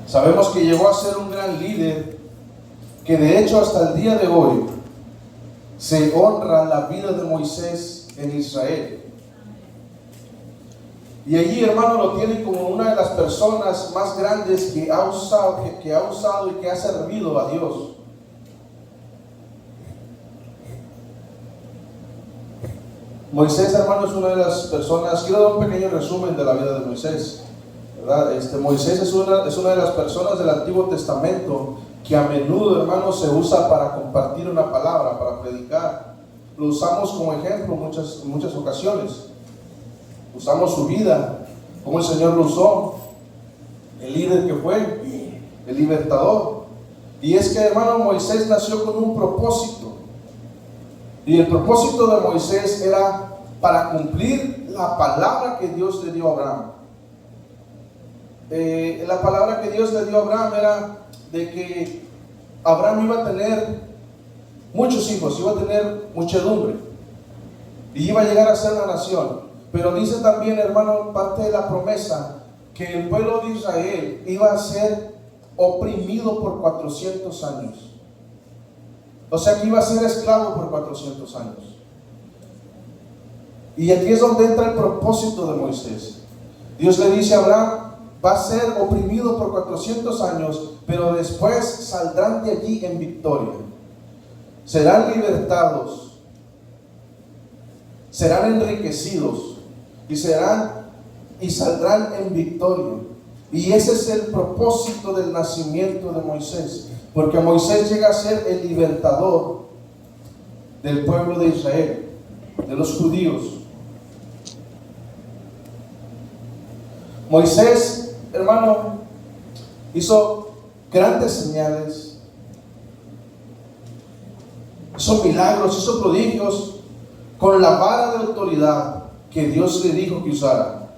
Sabemos que llegó a ser un gran líder, que de hecho hasta el día de hoy se honra la vida de Moisés en Israel. Y allí, hermano, lo tienen como una de las personas más grandes que ha usado y que ha servido a Dios. Moisés, hermano, es una de las personas. Quiero dar un pequeño resumen de la vida de Moisés, ¿verdad? Moisés es una de las personas del Antiguo Testamento que a menudo, hermano, se usa para compartir una palabra, para predicar. Lo usamos como ejemplo en muchas ocasiones. Usamos su vida, como el Señor lo usó, el líder que fue, el libertador. Y es que, hermano, Moisés nació con un propósito. Y el propósito de Moisés era para cumplir la palabra que Dios le dio a Abraham. La palabra que Dios le dio a Abraham era de que Abraham iba a tener muchos hijos, iba a tener muchedumbre y iba a llegar a ser la nación. Pero dice también, hermano, parte de la promesa, que el pueblo de Israel iba a ser oprimido por 400 años. O sea que iba a ser esclavo por 400 años. Y aquí es donde entra el propósito de Moisés. Dios le dice a Abraham: va a ser oprimido por 400 años, pero después saldrán de allí en victoria. Serán libertados, serán enriquecidos y saldrán en victoria. Y ese es el propósito del nacimiento de Moisés, porque Moisés llega a ser el libertador del pueblo de Israel, de los judíos. Moisés, hermano, hizo grandes señales, hizo milagros, hizo prodigios con la vara de autoridad que Dios le dijo que usara.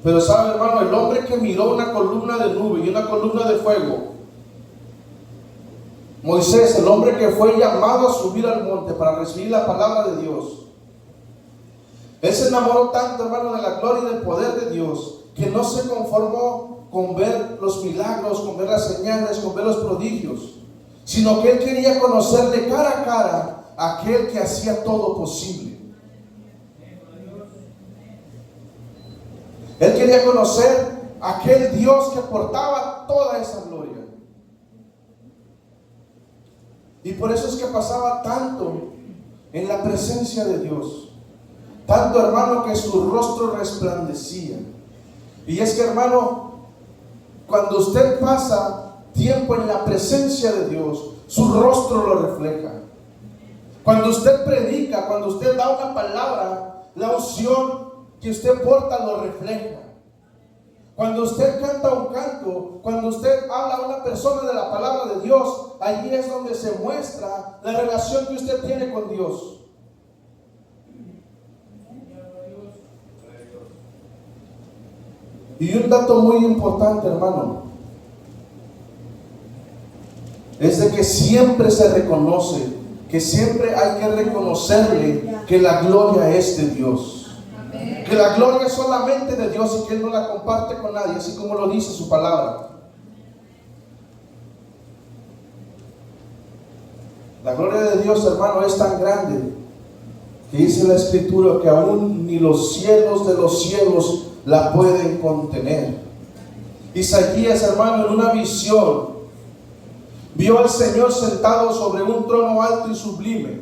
Pero sabe, hermano, el hombre que miró una columna de nube y una columna de fuego, Moisés, el hombre que fue llamado a subir al monte para recibir la palabra de Dios, él se enamoró tanto, hermano, de la gloria y del poder de Dios, que no se conformó con ver los milagros, con ver las señales, con ver los prodigios, sino que él quería conocer de cara a cara a aquel que hacía todo posible. Él quería conocer a aquel Dios que portaba toda esa gloria. Y por eso es que pasaba tanto en la presencia de Dios. Tanto, hermano, que su rostro resplandecía. Y es que, hermano, cuando usted pasa tiempo en la presencia de Dios, su rostro lo refleja. Cuando usted predica, cuando usted da una palabra, la unción que usted porta lo refleja. Cuando usted canta un canto, cuando usted habla a una persona de la palabra de Dios, allí es donde se muestra la relación que usted tiene con Dios. Y un dato muy importante, hermano, es de que siempre se reconoce, que siempre hay que reconocerle que la gloria es de Dios. Que la gloria es solamente de Dios y que Él no la comparte con nadie, así como lo dice su palabra. La gloria de Dios, hermano, es tan grande que dice la Escritura que aún ni los cielos de los cielos la pueden contener. Isaías, hermano, en una visión vio al Señor sentado sobre un trono alto y sublime.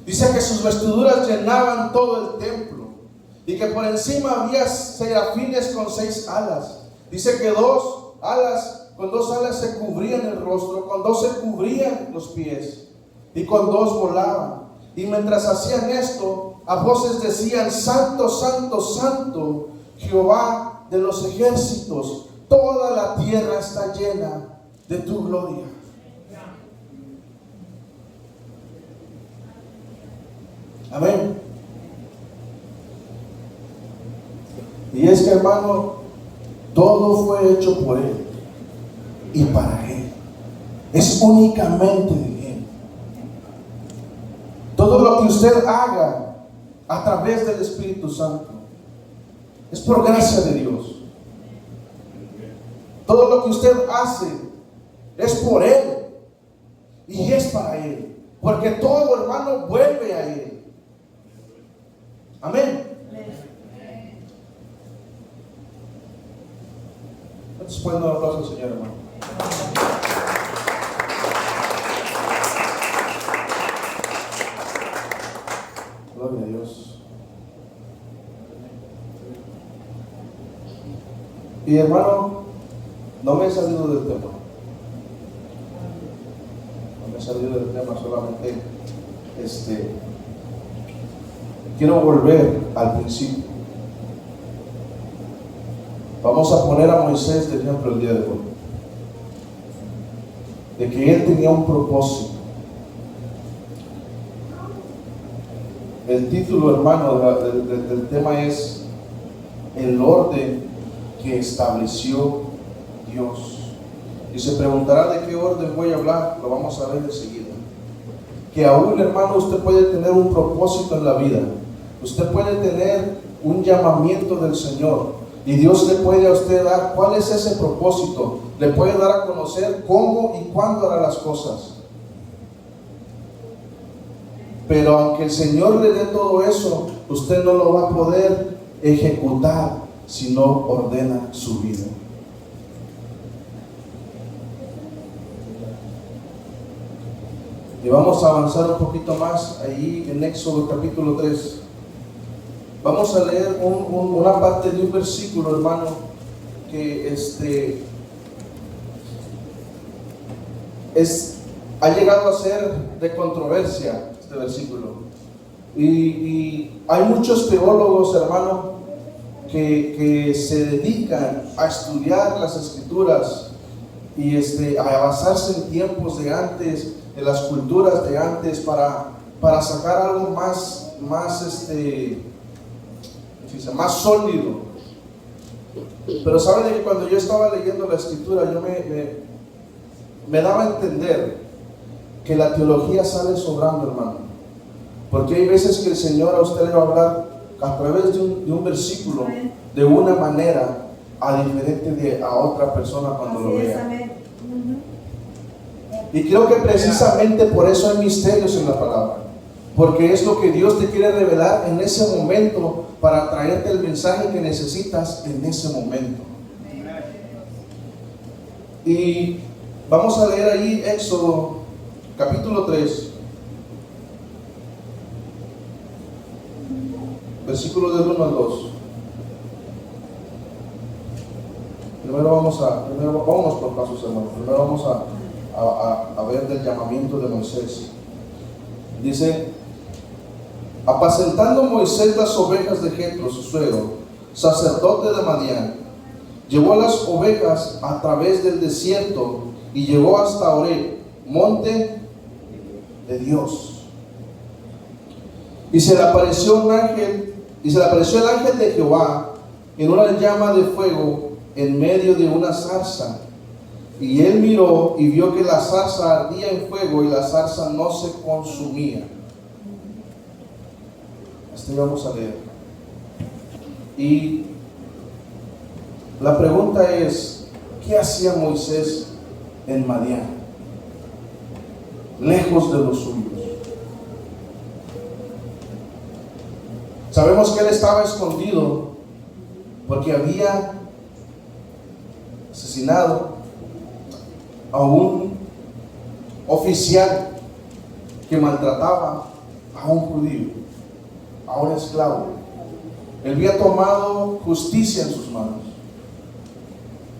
Dice que sus vestiduras llenaban todo el templo y que por encima había serafines con 6 alas. Dice que con dos alas se cubrían el rostro, con 2 se cubrían los pies y con 2 volaban. Y mientras hacían esto, a voces decían: Santo, Santo, Santo, Jehová de los ejércitos, toda la tierra está llena de tu gloria. Amén. Y es que, hermano, todo fue hecho por Él y para Él. Es únicamente de Él. Todo lo que usted haga a través del Espíritu Santo es por gracia de Dios. Todo lo que usted hace es por Él y es para Él, porque todo, hermano, vuelve a Él. Amén. ¿Cuántos pueden dar un aplauso al Señor, hermano? Gloria a Dios. Y hermano, no me he salido del tema. No me he salido del tema, solamente quiero volver al principio. Vamos a poner a Moisés de ejemplo el día de hoy, de que él tenía un propósito. El título, hermano, del tema es el orden que estableció Dios. Y se preguntará de qué orden voy a hablar. Lo vamos a ver enseguida. Que aún, hermano, usted puede tener un propósito en la vida. Usted puede tener un llamamiento del Señor, y Dios le puede a usted dar cuál es ese propósito. Le puede dar a conocer cómo y cuándo hará las cosas. Pero aunque el Señor le dé todo eso, usted no lo va a poder ejecutar si no ordena su vida. Y vamos a avanzar un poquito más ahí en Éxodo capítulo 3. Vamos a leer una parte de un versículo, hermano, que ha llegado a ser de controversia, este versículo. Y hay muchos teólogos, hermano, que se dedican a estudiar las Escrituras y a basarse en tiempos de antes, en las culturas de antes, para sacar algo más sólido. Pero saben de que cuando yo estaba leyendo la Escritura, yo me daba a entender que la teología sale sobrando, hermano, porque hay veces que el Señor a usted le va a hablar a través de un versículo de una manera diferente a otra persona cuando lo vea. Y creo que precisamente por eso hay misterios en la palabra, porque es lo que Dios te quiere revelar en ese momento para traerte el mensaje que necesitas en ese momento. Y vamos a leer ahí Éxodo capítulo 3, versículo del 1 al 2. Primero vamos por pasos, hermano. Primero vamos a ver del llamamiento de Moisés. Dice: apacentando Moisés las ovejas de Jetro, su suegro, sacerdote de Madián, llevó las ovejas a través del desierto y llegó hasta Horeb, monte de Dios. Y se le apareció el ángel de Jehová en una llama de fuego en medio de una zarza. Y él miró y vio que la zarza ardía en fuego y la zarza no se consumía. Vamos a leer. Y la pregunta es: ¿qué hacía Moisés en Madián, lejos de los suyos? Sabemos que él estaba escondido porque había asesinado a un oficial que maltrataba a un judío, a un esclavo. Él había tomado justicia en sus manos,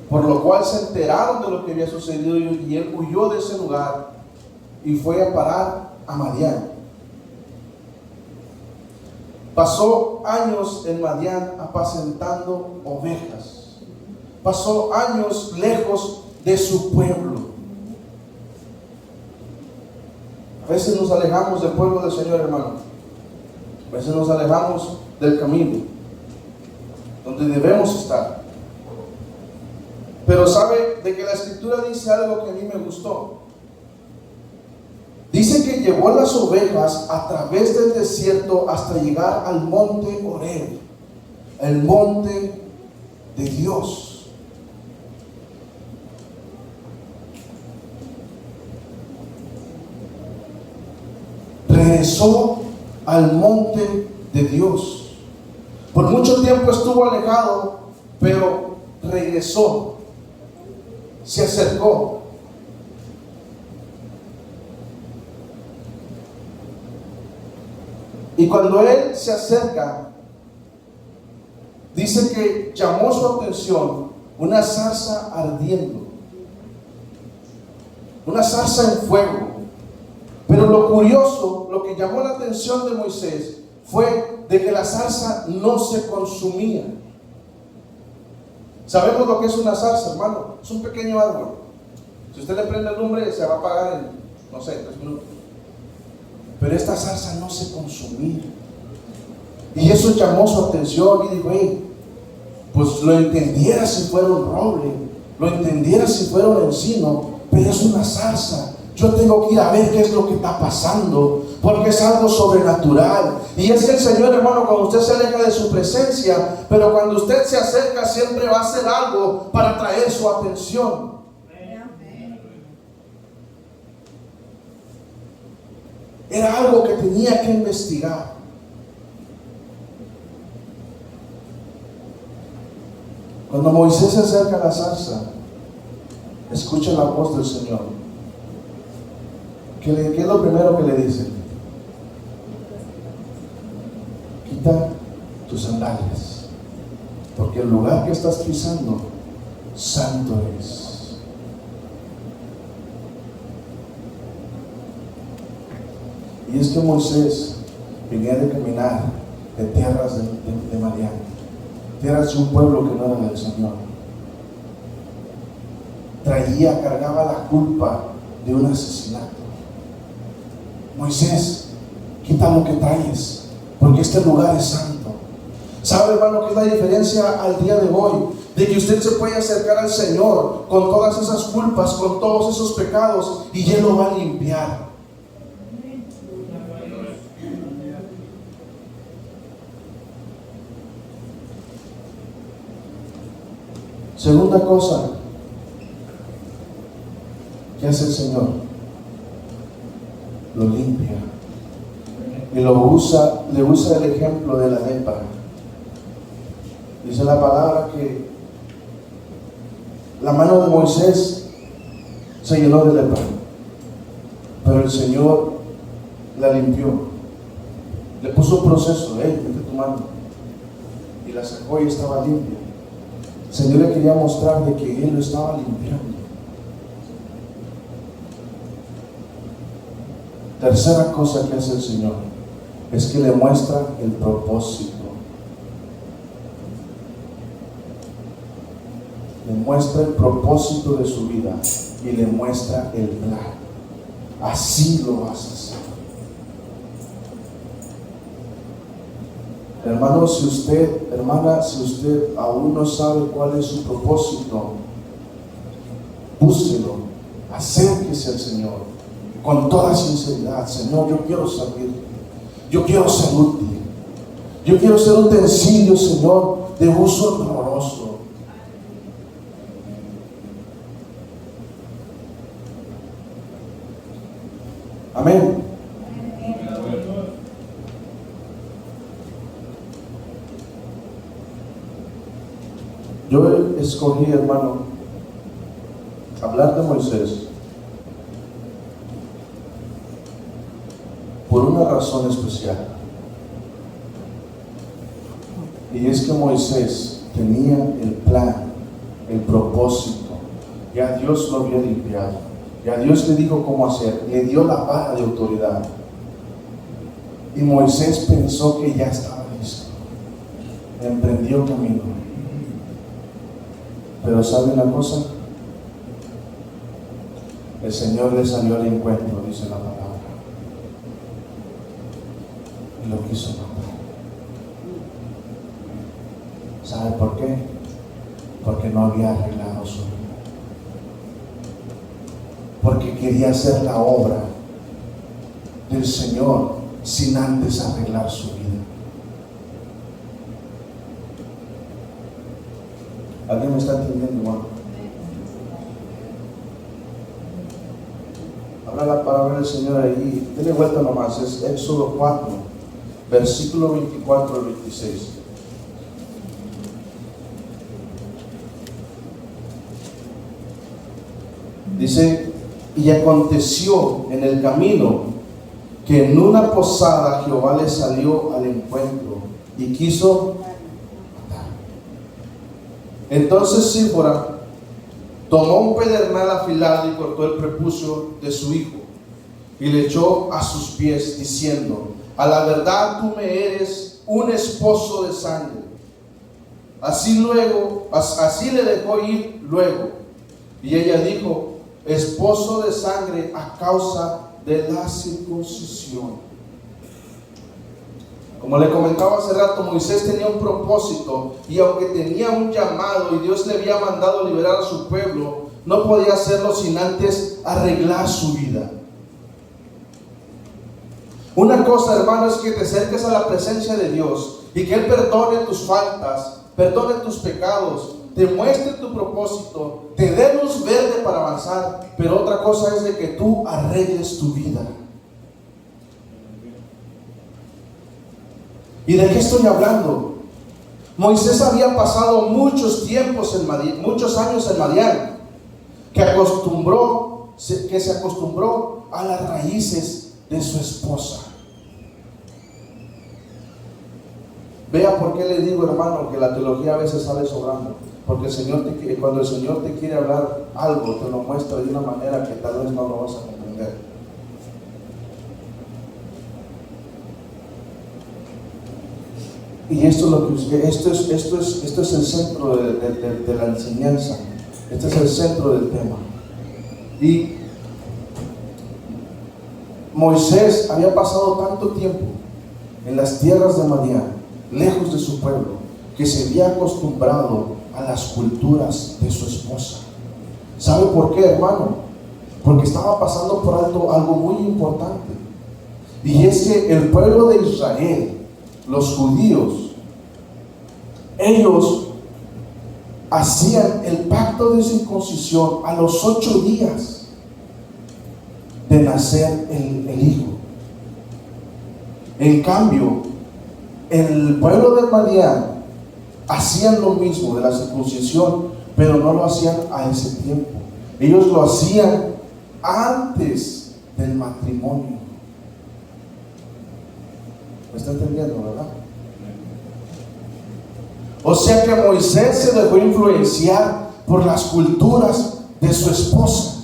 por lo cual se enteraron de lo que había sucedido y él huyó de ese lugar y fue a parar a Madián. Pasó años en Madián apacentando ovejas. Pasó años lejos de su pueblo. A veces nos alejamos del pueblo del Señor, hermano. A veces nos alejamos del camino donde debemos estar. Pero sabe de que la Escritura dice algo que a mí me gustó. Dice que llevó las ovejas a través del desierto hasta llegar al monte Horeb, el monte de Dios. regresó al monte de Dios. Por mucho tiempo estuvo alejado, pero regresó, se acercó. Y cuando él se acerca, dice que llamó su atención una zarza ardiendo, una zarza en fuego. Pero lo curioso, lo que llamó la atención de Moisés fue de que la zarza no se consumía. ¿Sabemos lo que es una zarza, hermano? Es un pequeño árbol. Si usted le prende el lumbre, se va a apagar en, no sé, 3 minutos. Pero esta zarza no se consumía. Y eso llamó su atención y dijo, pues lo entendiera si fuera un roble, lo entendiera si fuera un encino, pero es una zarza. Yo tengo que ir a ver qué es lo que está pasando, porque es algo sobrenatural. Y es que el Señor, hermano, cuando usted se aleja de su presencia, pero cuando usted se acerca, siempre va a hacer algo para atraer su atención. Era algo que tenía que investigar. Cuando Moisés se acerca a la zarza, escucha la voz del Señor. ¿Qué es lo primero que le dice? Quita tus sandalias, porque el lugar que estás pisando, santo es. Y es que Moisés venía de caminar de tierras de Madián, tierras de un pueblo que no era del Señor. Cargaba la culpa de un asesinato. Moisés, quita lo que traes, porque este lugar es santo. ¿Sabe, hermano, qué es la diferencia al día de hoy? De que usted se puede acercar al Señor con todas esas culpas, con todos esos pecados, y Él lo va a limpiar. Segunda cosa que hace el Señor, lo limpia y le usa el ejemplo de la lepra. Dice la palabra que la mano de Moisés se llenó de lepra, pero el Señor la limpió, le puso un proceso, mete tu mano, y la sacó y estaba limpia. El Señor le quería mostrar de que Él lo estaba limpiando. Tercera cosa que hace el Señor es que le muestra el propósito. Le muestra el propósito de su vida y le muestra el plan. Así lo vas a hacer. Hermano, hermana, si usted aún no sabe cuál es su propósito, búsquelo, acérquese al Señor con toda sinceridad. Señor, yo quiero servirte, yo quiero ser útil, yo quiero ser un utensilio, Señor, de uso honroso. Amén. Yo escogí, hermano, hablar de Moisés por una razón especial. Y es que Moisés tenía el plan, el propósito. Ya Dios lo había limpiado. Ya Dios le dijo cómo hacer. Le dio la vara de autoridad. Y Moisés pensó que ya estaba listo. Emprendió camino. Pero ¿sabe una cosa? El Señor le salió al encuentro, dice la palabra, y lo quiso matar. ¿Sabe por qué? Porque no había arreglado su vida. Porque quería hacer la obra del Señor sin antes arreglar su vida. ¿Alguien me está entendiendo, hermano? A Habla la palabra del Señor ahí. Dele vuelta nomás. Es Éxodo 4, versículo 24 al 26. Dice: y aconteció en el camino que en una posada Jehová le salió al encuentro y quiso matar. Entonces Sífora tomó un pedernal afilado y cortó el prepucio de su hijo y le echó a sus pies, diciendo: a la verdad tú me eres un esposo de sangre. Así le dejó ir luego. Y ella dijo: esposo de sangre a causa de la circuncisión. Como le comentaba hace rato, Moisés tenía un propósito, y aunque tenía un llamado y Dios le había mandado liberar a su pueblo, no podía hacerlo sin antes arreglar su vida. Una cosa, hermano, es que te acerques a la presencia de Dios y que Él perdone tus faltas, perdone tus pecados, te muestre tu propósito, te dé luz verde para avanzar. Pero otra cosa es de que tú arregles tu vida. ¿Y de qué estoy hablando? Moisés había pasado muchos años en Madián, que se acostumbró a las raíces de su esposa. Vea por qué le digo, hermano, que la teología a veces sale sobrando. Porque cuando el Señor te quiere hablar algo, te lo muestra de una manera que tal vez no lo vas a comprender. Y esto es el centro de la enseñanza. Este es el centro del tema. Y Moisés había pasado tanto tiempo en las tierras de Madián, lejos de su pueblo, que se había acostumbrado a las culturas de su esposa. ¿Sabe por qué, hermano? Porque estaba pasando por alto algo muy importante. Y es que el pueblo de Israel, los judíos, ellos hacían el pacto de circuncisión a los 8 días de nacer el hijo. En cambio, el pueblo de Madián hacían lo mismo de la circuncisión, pero no lo hacían a ese tiempo. Ellos lo hacían antes del matrimonio. ¿Me está entendiendo, verdad? O sea que Moisés se dejó influenciar por las culturas de su esposa,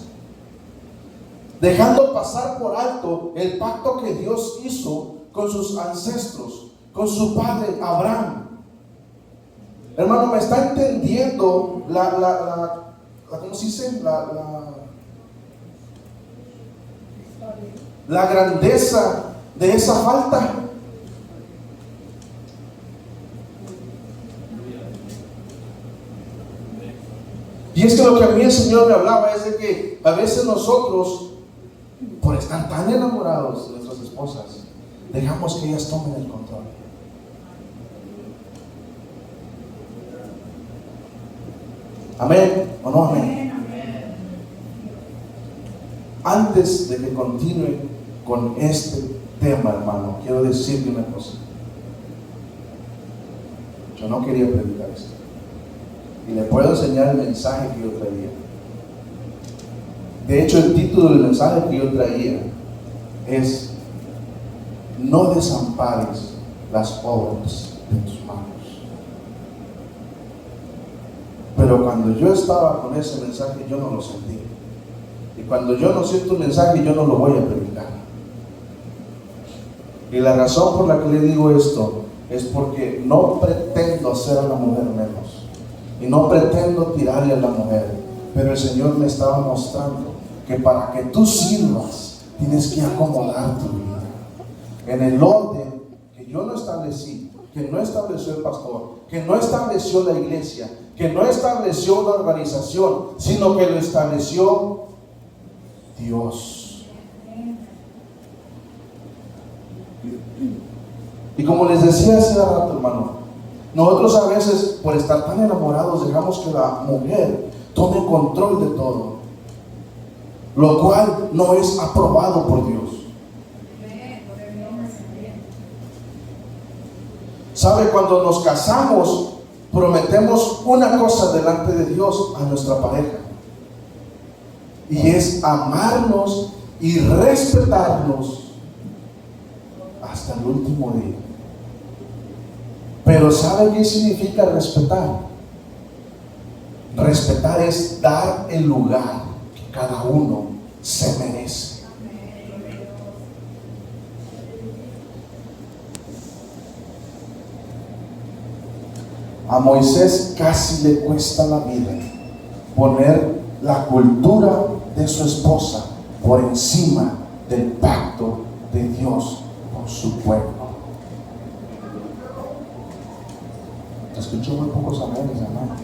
dejando pasar por alto el pacto que Dios hizo con sus ancestros, con su padre Abraham. Hermano, ¿me está entendiendo ¿cómo se dice? La grandeza de esa falta? Y es que lo que a mí el Señor me hablaba es de que a veces nosotros, por estar tan enamorados de nuestras esposas, dejamos que ellas tomen el control. ¿Amén o no amén? Antes de que continúe con este tema, hermano, quiero decirle una cosa. Yo no quería predicar esto, y le puedo enseñar el mensaje que yo traía. De hecho, el título del mensaje que yo traía es: no desampares las obras de tus manos. Pero cuando yo estaba con ese mensaje, yo no lo sentí. Y cuando yo no siento un mensaje, yo no lo voy a predicar. Y la razón por la que le digo esto es porque no pretendo hacer a la mujer menos, y no pretendo tirarle a la mujer. Pero el Señor me estaba mostrando que para que tú sirvas, tienes que acomodar tu vida en el orden que yo no establecí, que no estableció el pastor, que no estableció la iglesia, que no estableció una organización, sino que lo estableció Dios. Y como les decía hace rato, hermano, nosotros a veces, por estar tan enamorados, dejamos que la mujer tome control de todo. lo cual no es aprobado por Dios. ¿Sabe? Cuando nos casamos, prometemos una cosa delante de Dios a nuestra pareja, y es amarnos y respetarnos hasta el último día. Pero ¿sabe qué significa respetar? Respetar es dar el lugar que cada uno se merece. A Moisés casi le cuesta la vida poner la cultura de su esposa por encima del pacto de Dios con su pueblo. Te escucho muy pocos amenes, hermano.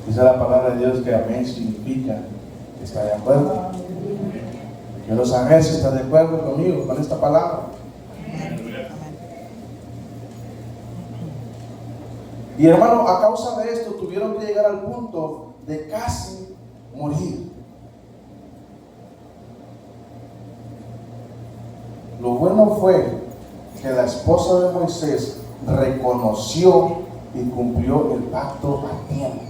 Dice la palabra de Dios que amén significa que está de acuerdo. Que los ángeles están de acuerdo conmigo, con esta palabra. Y hermano, a causa de esto tuvieron que llegar al punto de casi morir. Lo bueno fue que la esposa de Moisés reconoció y cumplió el pacto a tiempo.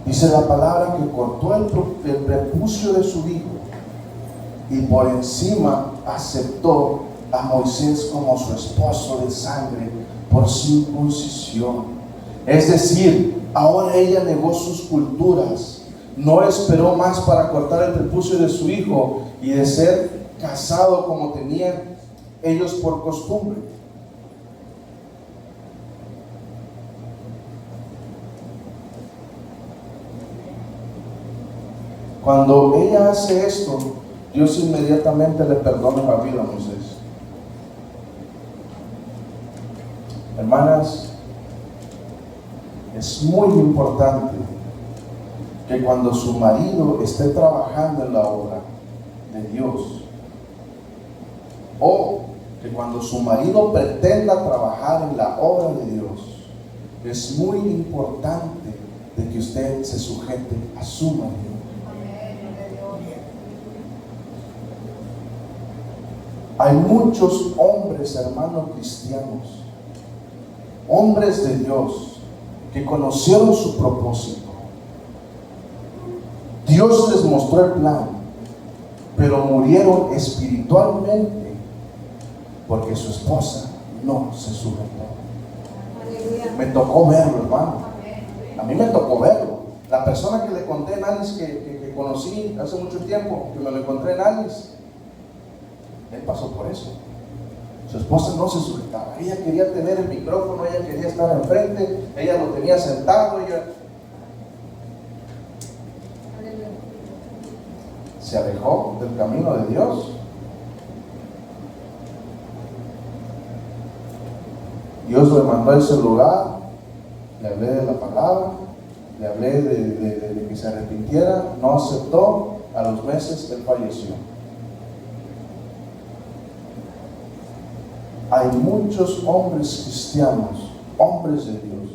Dice la palabra que cortó el prepucio de su hijo y por encima aceptó a Moisés como su esposo de sangre por circuncisión. Es decir, ahora ella negó sus culturas, no esperó más para cortar el prepucio de su hijo y de ser casado como tenían ellos por costumbre. Cuando ella hace esto, Dios inmediatamente le perdona la vida a Moisés. Hermanas, es muy importante que cuando su marido esté trabajando en la obra de Dios, o que cuando su marido pretenda trabajar en la obra de Dios, es muy importante de que usted se sujete a su marido. Hay muchos hombres, hermanos cristianos, hombres de Dios, que conocieron su propósito. Dios les mostró el plan, pero murieron espiritualmente porque su esposa no se sujetó. Me tocó verlo, hermano. A mí me tocó verlo. La persona que le conté en Alice, que conocí hace mucho tiempo, que me lo encontré en Alice, él pasó por eso. Su esposa no se sujetaba. Ella quería tener el micrófono, ella quería estar enfrente, ella lo tenía sentado, ella se alejó del camino de Dios. Dios le mandó a ese lugar, le hablé de la palabra, le hablé de que se arrepintiera, no aceptó, a los meses él falleció. Hay muchos hombres cristianos, hombres de Dios,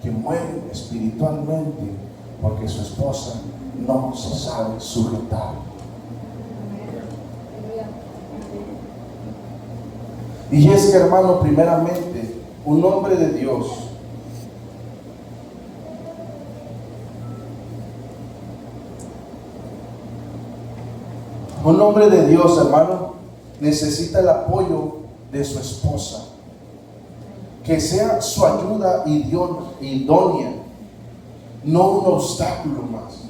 que mueren espiritualmente porque su esposa no se sabe sujetar. Y es que, hermano, primeramente, un hombre de Dios hermano, necesita el apoyo de su esposa, que sea su ayuda idónea, no un obstáculo más.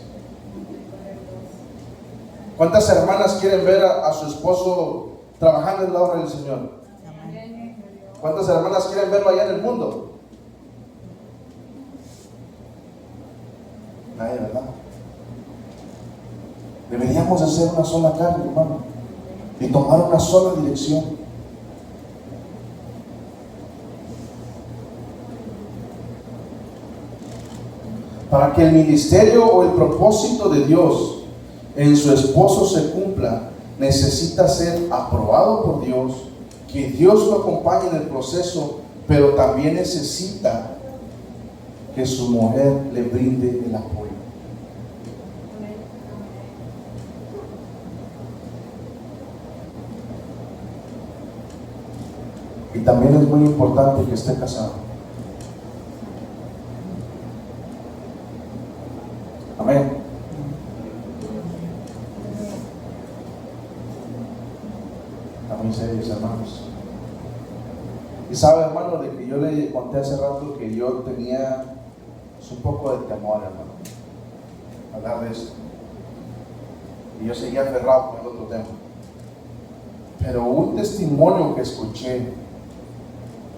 ¿Cuántas hermanas quieren ver a su esposo trabajando en la obra del Señor? ¿Cuántas hermanas quieren verlo allá en el mundo? Nadie, ¿verdad? Deberíamos de ser una sola carne, hermano, y tomar una sola dirección. Para que el ministerio o el propósito de Dios en su esposo se cumpla, necesita ser aprobado por Dios, que Dios lo acompañe en el proceso, pero también necesita que su mujer le brinde el apoyo. Y también es muy importante que esté casado. Amén. Muy serios, hermanos. Y sabe, hermano, de que yo le conté hace rato que yo tenía un poco de temor, hermano, hablar de esto. Y yo seguía aferrado con el otro tema. Pero un testimonio que escuché,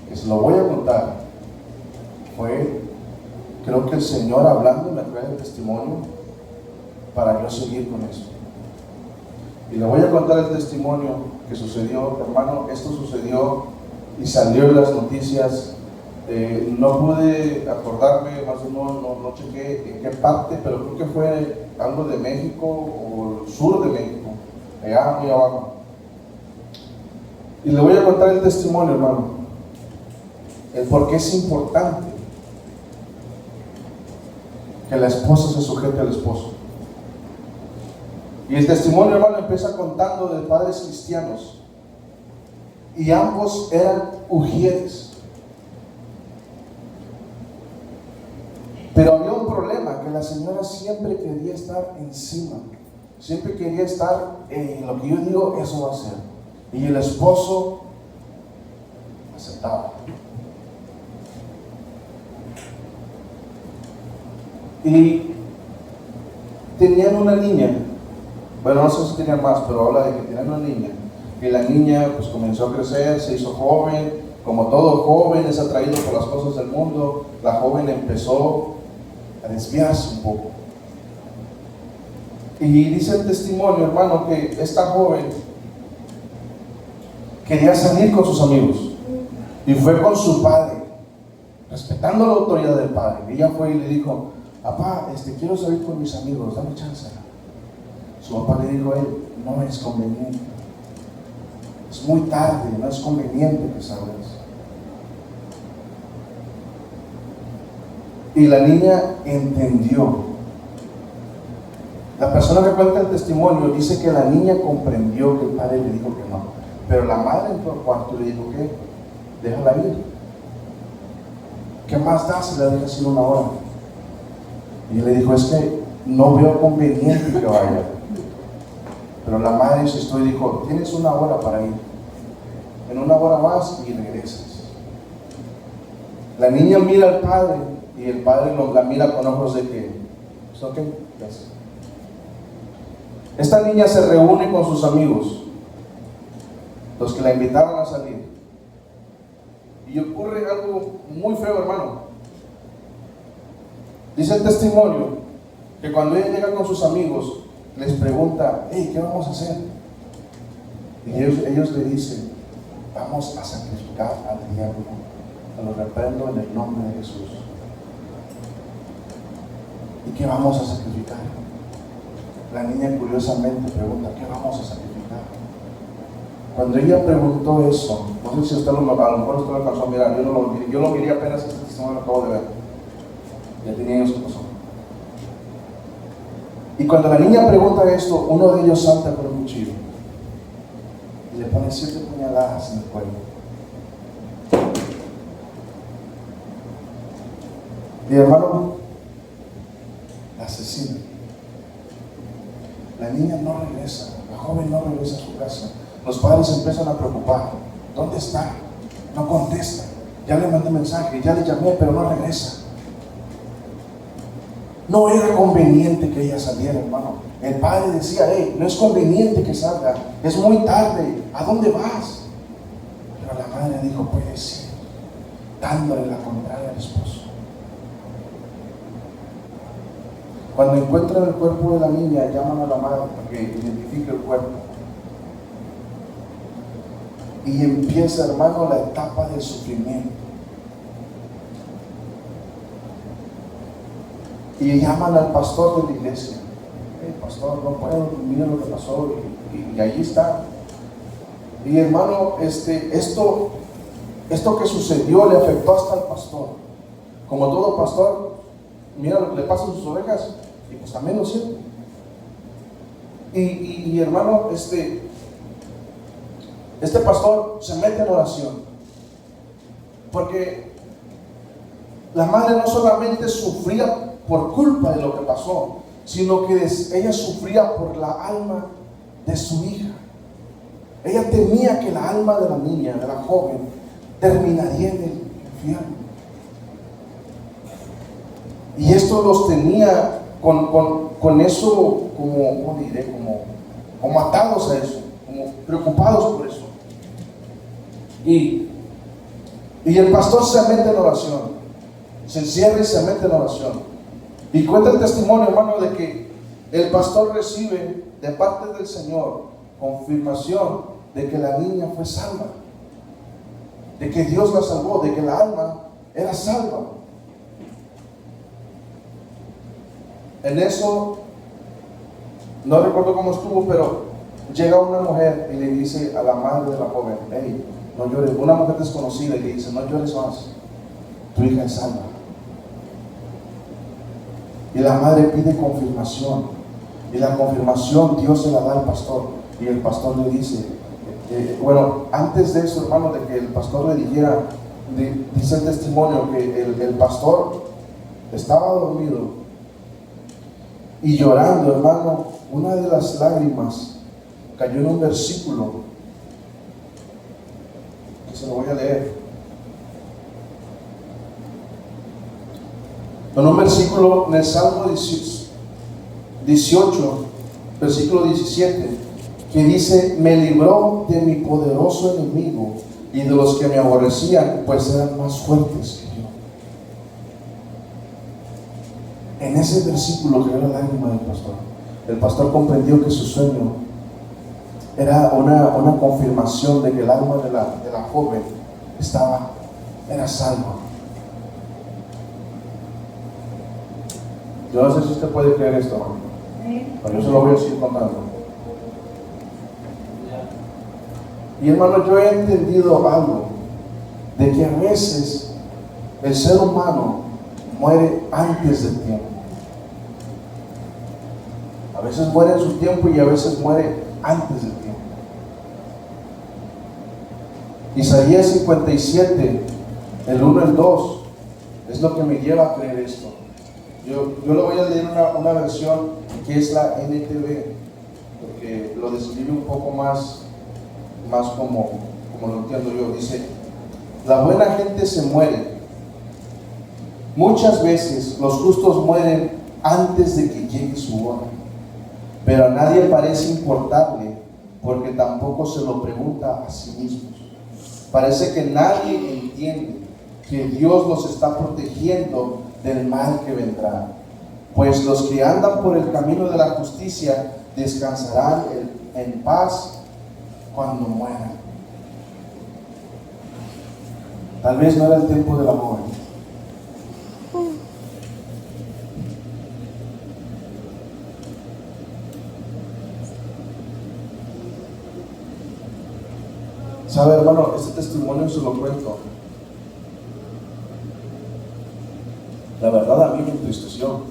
que se lo voy a contar, fue, creo que el Señor hablando me trae el testimonio para yo seguir con esto. Y le voy a contar el testimonio que sucedió, hermano. Esto sucedió y salió en las noticias. No pude acordarme, más o menos no chequé en qué parte, pero creo que fue algo de México o el sur de México, allá muy abajo. Y le voy a contar el testimonio, hermano, el por qué es importante que la esposa se sujete al esposo. Y el testimonio, hermano, empieza contando de padres cristianos. Y ambos eran ujieres. Pero había un problema, que la señora siempre quería estar encima. Siempre quería estar en lo que yo digo, eso va a ser. Y el esposo aceptaba. Y tenían una niña. Bueno, no sé si tenían más, pero habla de que tenían una niña. Y la niña pues comenzó a crecer, se hizo joven. Como todo joven es atraído por las cosas del mundo, la joven empezó a desviarse un poco. Y dice el testimonio, hermano, que esta joven quería salir con sus amigos. Y fue con su padre, respetando la autoridad del padre. Ella fue y le dijo: papá, quiero salir con mis amigos, dame chance. Su papá le dijo a él: no es conveniente, es muy tarde, no es conveniente que salgas. Y la niña entendió. La persona que cuenta el testimonio dice que la niña comprendió que el padre le dijo que no, pero la madre entró al cuarto y le dijo: ¿qué? Déjala ir. ¿Qué más da si la dejas ir una hora? Y él le dijo: es que no veo conveniente que vaya. Pero la madre insistió y dijo: tienes una hora para ir. En una hora vas y regresas. La niña mira al padre y el padre la mira con ojos de que ¿es ok? Yes. Esta niña se reúne con sus amigos, los que la invitaron a salir. Y ocurre algo muy feo, hermano. Dice el testimonio que cuando ella llega con sus amigos, les pregunta: hey, ¿qué vamos a hacer? Y ellos le dicen: vamos a sacrificar al diablo. Te lo reprendo en el nombre de Jesús. ¿Y qué vamos a sacrificar? La niña curiosamente pregunta: ¿qué vamos a sacrificar? Cuando ella preguntó eso, no sé si usted a lo mejor usted lo alcanzó a mirar, yo lo miré apenas, este testimonio lo acabo de ver. Ya tenía años que pasó. Y cuando la niña pregunta esto, uno de ellos salta con un cuchillo y le pone 7 puñaladas en el cuello. Y hermano, la asesina. La niña no regresa, la joven no regresa a su casa. Los padres se empiezan a preocupar. ¿Dónde está? No contesta. Ya le mandé mensaje, ya le llamé, pero no regresa. No era conveniente que ella saliera, hermano. El padre decía: hey, no es conveniente que salga, es muy tarde, ¿a dónde vas? Pero la madre dijo: puedes ir, dándole la contraria al esposo. Cuando encuentran el cuerpo de la niña, llaman a la madre para que identifique el cuerpo. Y empieza, hermano, la etapa del sufrimiento. Y llaman al pastor de la iglesia: hey, pastor, no puedo, mira lo que pasó. Y allí está. Y hermano, esto que sucedió le afectó hasta al pastor. como todo pastor, mira lo que le pasa a sus ovejas y pues también lo siente. Y hermano, este pastor se mete en oración, porque la madre no solamente sufría por culpa de lo que pasó, sino que ella sufría por la alma de su hija. Ella temía que la alma de la niña, de la joven, terminaría en el infierno. Y esto los tenía con eso, ¿cómo diré? Como atados a eso, como preocupados por eso. Y el pastor se mete en oración, se encierra y se mete en oración. Y cuenta el testimonio, hermano, de que el pastor recibe de parte del Señor confirmación de que la niña fue salva, de que Dios la salvó, de que la alma era salva. En eso, no recuerdo cómo estuvo, pero llega una mujer y le dice a la madre de la joven: hey, no llores. Una mujer desconocida, y le dice: no llores más, tu hija es salva. Y la madre pide confirmación, y la confirmación Dios se la da al pastor, y el pastor le dice, bueno, antes de eso, hermano, de que el pastor le dijera, dice el testimonio que el pastor estaba dormido y llorando, hermano. Una de las lágrimas cayó en un versículo que se lo voy a leer. En un versículo en el Salmo 18, versículo 17, que dice: me libró de mi poderoso enemigo y de los que me aborrecían, pues eran más fuertes que yo. En ese versículo cayó la lágrima del pastor. El pastor comprendió que su sueño era una confirmación de que el alma de la joven era salva. Yo no sé si usted puede creer esto, hermano, pero yo se lo voy a seguir contando. Y hermano, yo he entendido algo, de que a veces el ser humano muere antes del tiempo. A veces muere en su tiempo y a veces muere antes del tiempo. Isaías 57, el 1 y el 2, es lo que me lleva a creer esto. Yo lo voy a leer una versión que es la NTV, porque lo describe un poco más como lo entiendo yo. Dice: la buena gente se muere. Muchas veces los justos mueren antes de que llegue su hora, pero a nadie parece importarle, porque tampoco se lo pregunta a sí mismos. Parece que nadie entiende que Dios los está protegiendo del mal que vendrá, pues los que andan por el camino de la justicia descansarán en paz cuando mueran. Tal vez no era el tiempo de la joven. ¿Sabe, hermano? Este testimonio se lo cuento. La verdad, a mí me entristeció,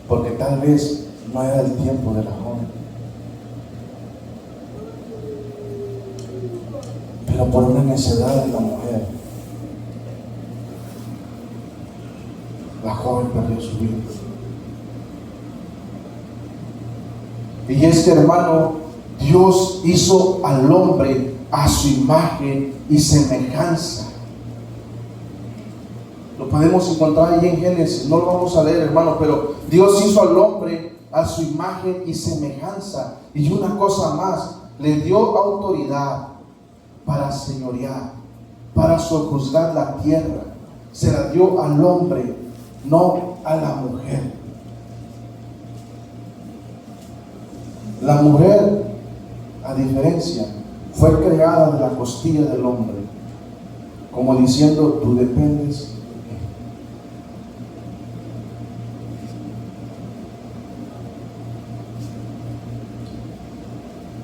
porque tal vez no era el tiempo de la joven, pero por una necedad de la mujer, la joven perdió su vida. Y es que, hermano, Dios hizo al hombre a su imagen y semejanza. Lo podemos encontrar ahí en Génesis, no lo vamos a leer, hermano, pero Dios hizo al hombre a su imagen y semejanza. Y una cosa más, le dio autoridad para señorear, para sojuzgar la tierra. Se la dio al hombre, no a la mujer. La mujer, a diferencia, fue creada de la costilla del hombre, como diciendo: tú dependes.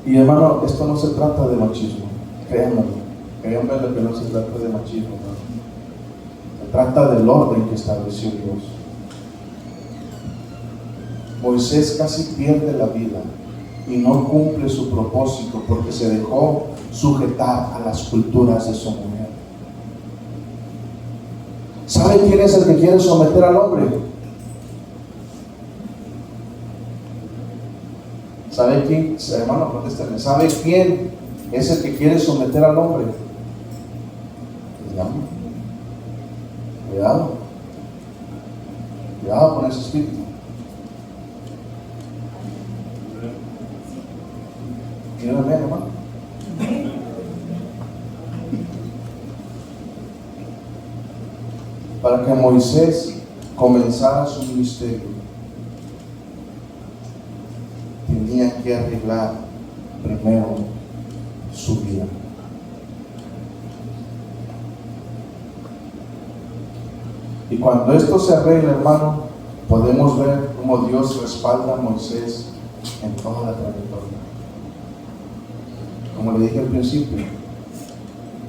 Y hermano, esto no se trata de machismo, créanmelo que no se trata de machismo, hermano. trata del orden que estableció Dios. Moisés casi pierde la vida y no cumple su propósito porque se dejó sujetar a las culturas de su mujer. ¿Sabe quién es el que quiere someter al hombre? ¿Sabe quién? Hermano, contéstame. ¿Sabe quién es el que quiere someter al hombre? Cuidado. Cuidado. Cuidado con ese espíritu. Mírame, hermano. Para que Moisés comenzara su ministerio, tenía que arreglar primero su vida. Y cuando esto se arregla, hermano, podemos ver cómo Dios respalda a Moisés en toda la trayectoria. Como le dije al principio,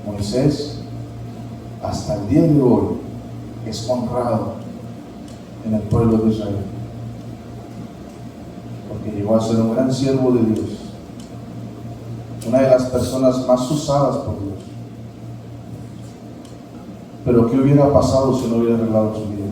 Moisés hasta el día de hoy es honrado en el pueblo de Israel, porque llegó a ser un gran siervo de Dios, una de las personas más usadas por Dios. Pero ¿qué hubiera pasado si no hubiera arreglado su vida?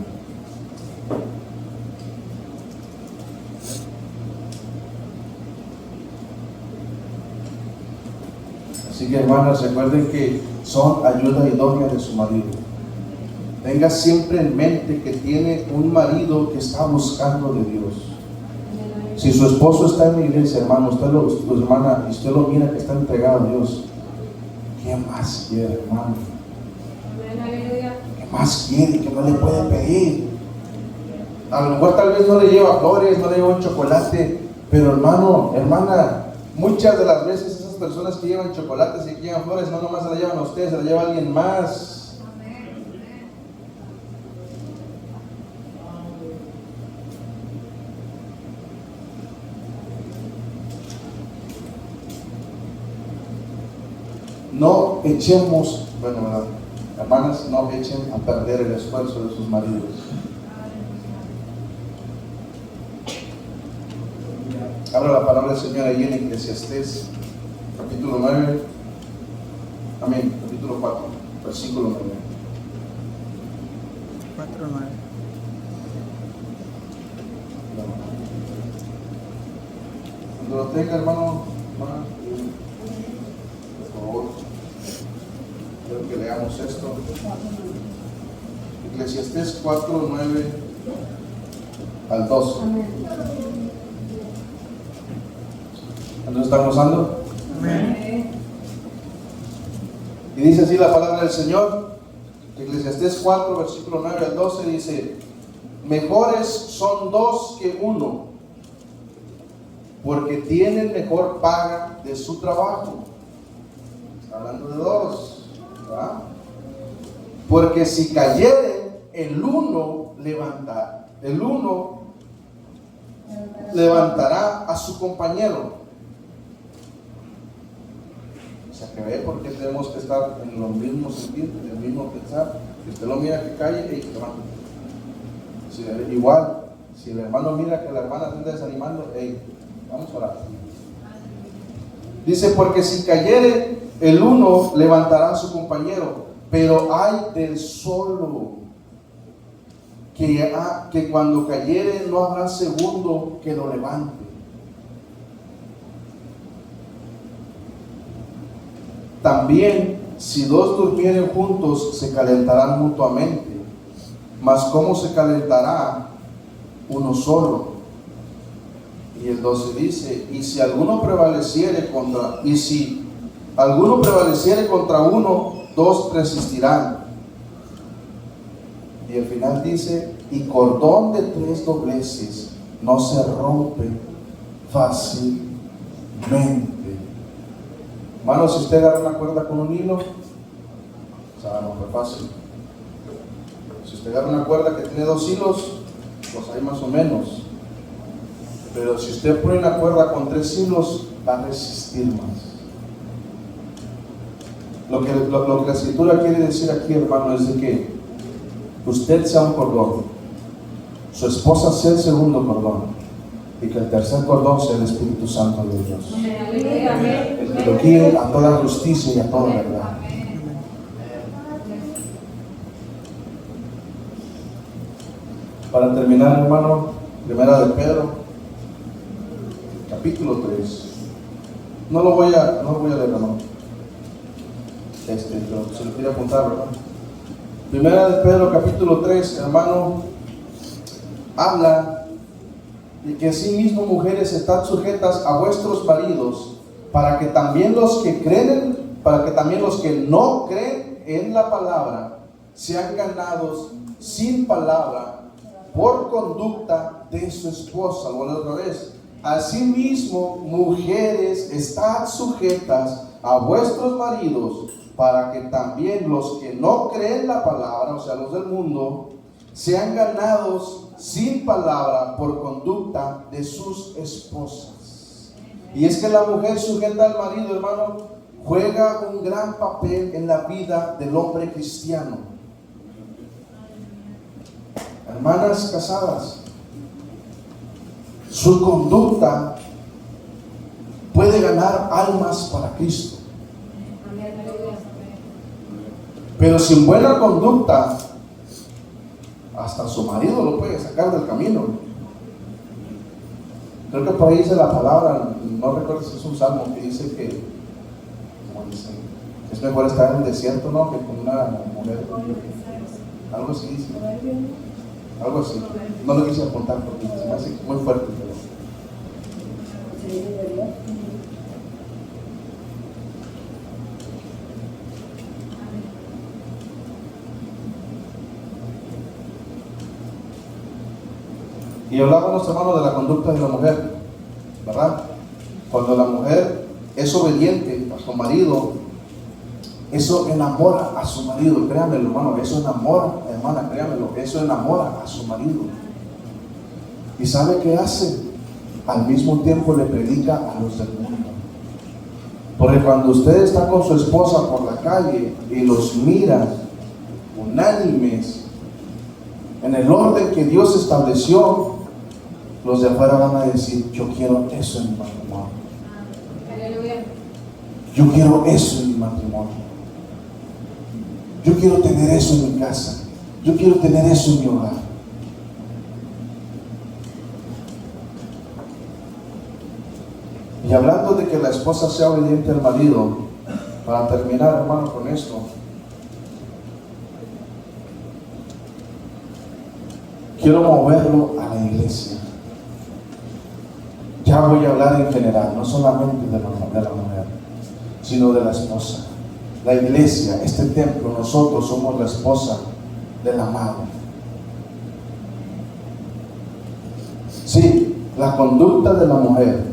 Así que, hermanas, recuerden que son ayuda idónea de su marido. Tenga siempre en mente que tiene un marido que está buscando de Dios. Si su esposo está en la iglesia, hermano, usted lo mira que está entregado a Dios, ¿qué más quiere, hermano? ¿Qué más quiere? ¿Qué más le puede pedir? A lo mejor tal vez no le lleva flores, no le lleva un chocolate, pero hermano, hermana, muchas de las veces esas personas que llevan chocolates y que llevan flores no nomás se la llevan a ustedes, se la lleva a alguien más. No echemos, hermanas, no echen a perder el esfuerzo de sus maridos. Habla la palabra del Señor ahí en Eclesiastés, capítulo 9, capítulo 4, versículo 9. 4:9. Cuando lo tenga, hermano, por favor, quiero que leamos esto. Eclesiastés 4, 9 al 12. ¿Dónde estamos usando? Amén. Y dice así la palabra del Señor. Eclesiastés 4, versículo 9 al 12 dice: mejores son dos que uno, porque tienen mejor paga de su trabajo. Está hablando de dos, ¿verdad? Porque si cayeren, el uno levantará a su compañero. O sea, que ve por qué tenemos que estar en los mismos sentidos, en el mismo pensar. Si usted lo mira que cae, levanta. Igual, si el hermano mira que la hermana se está desanimando, vamos a orar. Dice: porque si cayere, el uno levantará a su compañero, pero hay del solo que cuando cayere no habrá segundo que lo levante. También, si dos durmieren juntos, se calentarán mutuamente. Mas ¿cómo se calentará uno solo? Y el 12 dice: y si alguno prevaleciere contra uno, dos resistirán. Y al final dice: y cordón de 3 dobleces no se rompe fácilmente. Hermano, si usted agarra una cuerda con un hilo, se va a romper fácil. Si usted agarra una cuerda que tiene 2 hilos, pues hay más o menos. Pero si usted pone una cuerda con 3 hilos, va a resistir más. Lo que la escritura quiere decir aquí, hermano, es de que usted sea un cordón, su esposa sea el segundo cordón, y que el tercer cordón sea el Espíritu Santo de Dios, el que lo guíe a toda justicia y a toda verdad. Para terminar, hermano, primera de Pedro, capítulo 3. No lo voy a leer, hermano. Pero se lo quiero apuntar, ¿verdad? Primera de Pedro, capítulo 3, hermano, habla de que asimismo, mujeres, están sujetas a vuestros maridos, para que también los que no creen en la palabra sean ganados sin palabra por conducta de su esposa. Lo voy a leer otra vez. Asimismo, mujeres, estad sujetas a vuestros maridos, para que también los que no creen la palabra, o sea, los del mundo, sean ganados sin palabra por conducta de sus esposas. Y es que la mujer sujeta al marido, hermano, juega un gran papel en la vida del hombre cristiano. Hermanas casadas, su conducta puede ganar almas para Cristo. Pero sin buena conducta, hasta su marido lo puede sacar del camino. Creo que por ahí dice la palabra, no recuerdo si es un salmo que dice que, como dice, es mejor estar en el desierto, ¿no?, que con una mujer. Algo así dice. Algo así. No lo quise apuntar porque se me hace muy fuerte, pero... Y hablábamos, hermano, de la conducta de la mujer, ¿verdad? Cuando la mujer es obediente a su marido, eso enamora a su marido. Créamelo, hermano, eso enamora, hermana, créamelo, eso enamora a su marido. ¿Y sabe qué hace? Al mismo tiempo le predica a los del mundo. Porque cuando usted está con su esposa por la calle y los mira unánimes en el orden que Dios estableció, los de afuera van a decir: yo quiero eso en mi matrimonio. Yo quiero eso en mi matrimonio. Yo quiero tener eso en mi casa. Yo quiero tener eso en mi hogar. Y hablando de que la esposa sea obediente al marido, para terminar, hermano, con esto, quiero moverlo a la iglesia. Ya voy a hablar en general, no solamente de la mujer, sino de la esposa. La iglesia, este templo, nosotros somos la esposa del amado. Sí, la conducta de la mujer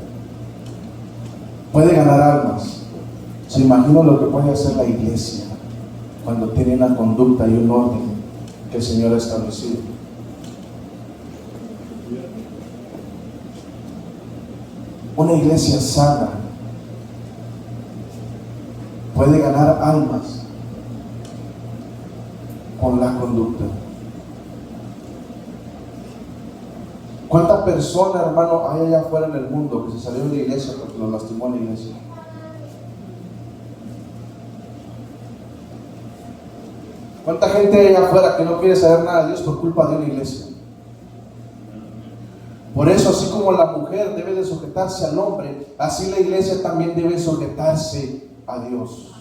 puede ganar almas. Se imagina lo que puede hacer la iglesia cuando tiene una conducta y un orden que el Señor ha establecido. Una iglesia sana puede ganar almas con la conducta. ¿Cuántas personas, hermano, hay allá afuera en el mundo que se salieron de la iglesia porque los lastimó la iglesia? ¿Cuánta gente hay allá afuera que no quiere saber nada de Dios por culpa de una iglesia? Por eso, así como la mujer debe de sujetarse al hombre, así la iglesia también debe sujetarse a Dios.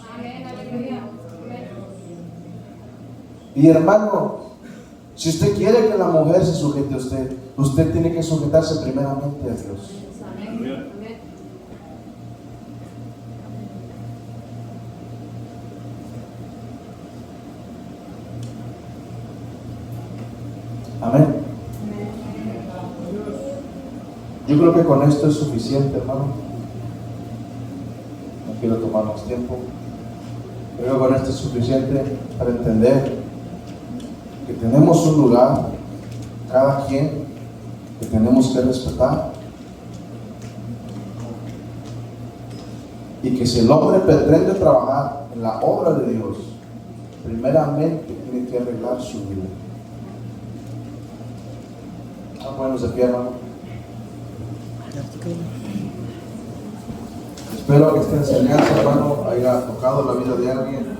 Y hermano, si usted quiere que la mujer se sujete a usted, usted tiene que sujetarse primeramente a Dios. Amén. Yo creo que con esto es suficiente, hermano. No quiero tomar más tiempo. Creo que con esto es suficiente para entender que tenemos un lugar, cada quien, que tenemos que respetar. Y que si el hombre pretende trabajar en la obra de Dios, primeramente tiene que arreglar su vida. Buenos de pie, hermano. Espero que esta enseñanza, hermano, haya tocado la vida de alguien.